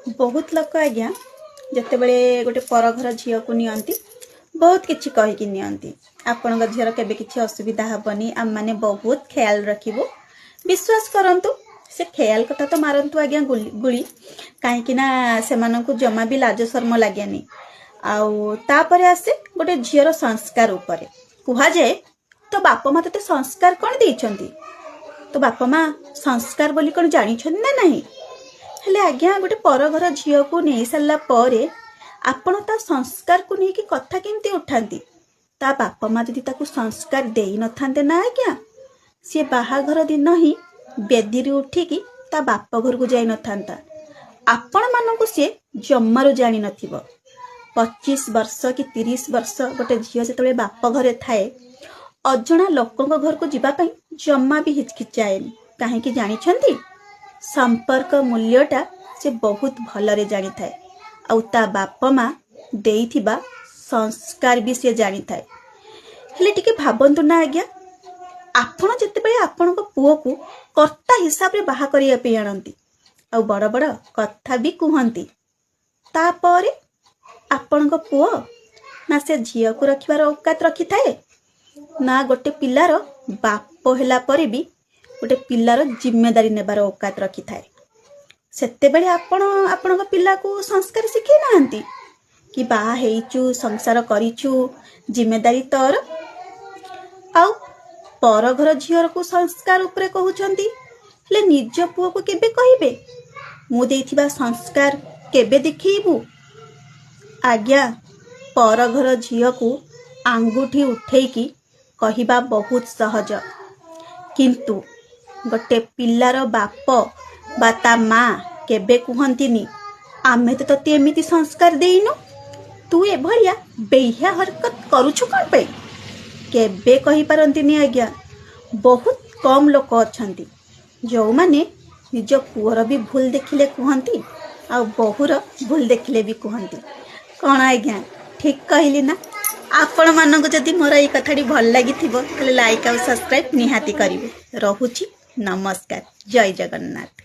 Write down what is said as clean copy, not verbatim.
बहुत लोक आज्ञा जिते बड़े गोटे पर घर झील को नियंती बहुत किछि कहिकी नियंती आपण झीर केबे किछि असुविधा हेबनी आम माने बहुत ख्याल रखिबो। विश्वास करंतु से ख्याल कथा तो मारंतु आज्ञा गुली कहीं से मानकु जमा भी लाज शर्म लागेनी। आउ तापरे आसे गोटे झीर संस्कार उपरे कुहा जाए तो बापा माँ ते संस्कार कौन देइछंती तो बापा माँ संस्कार बोली कौन जानी ना नहीं हेले आज्ञा गोटे पर घर झील को नहीं सारा पर आपण ता संस्कार को लेकिन कथा केमती उठाती ता बापा माँ जदि ताकू संस्कार देई न थांते ना आज्ञा सी बाहाघर दिन ही बेदी उठिकी ता बाप घर को जाई न थांता। आपण मानकू सी जम्मारू जानी नथिबो। 25 वर्ष कि 30 वर्ष गोटे झील से बाप घरे थाए अजणा लोकों घर को जीवाई जम्मा भी हिचकिचाएनी कहीं जानी संपर्क मूल्यटा से बहुत भलरे जानी थाए आउ ता बाप माँ देइथिबा संस्कार भी से जानी थाए। हेले टिके भाबंतु ना आज्ञा आपण जेतेबेले आपण पुओ को कर्ता हिसाब रे बाहा करिया पे आनंती आउ बड़ बड़ कथा भी कहंती तापरे आपण पुओ ना से झील को रखिबार औकात रखी थाए ना गोटे पिलार बाप होला परे भी गोटे पिलार जिम्मेदारी नेबार औकात रखी थाए। सेते बेले आपण पिला को संस्कार शिखे नांती कि बाहा हेइचु संसार करिचु जिम्मेदारी तोर आउ पर घर झील को संस्कार उपरे कहउचंती हेले निज पुओ को केबे कहिबे मु देइथिबा संस्कार केबे देखिबू। आज्ञा पर घर झील को आंगुठी उठेकी कहिबा बहुत सहज किंतु गोटे पिलार बाप बा ता माँ केबे कहंतीनी आमे तो तते एमिति संस्कार देइनु तू ए भलिया बेहिया हरकत करूछु कौन पे केबे कहि पारंतीनी। आज्ञा बहुत कम लोक अछंती जो माने निज पुअर भी भूल देखिले कहंती आ बहुर भूल देखिले भी कहंती कौन आज्ञा ठीक कहली ना। आपण मानक जदि मोर ये कथाटी भल लगी लाइक और सब्सक्राइब निहाती करिवे। रहुची नमस्कार जय जगन्नाथ।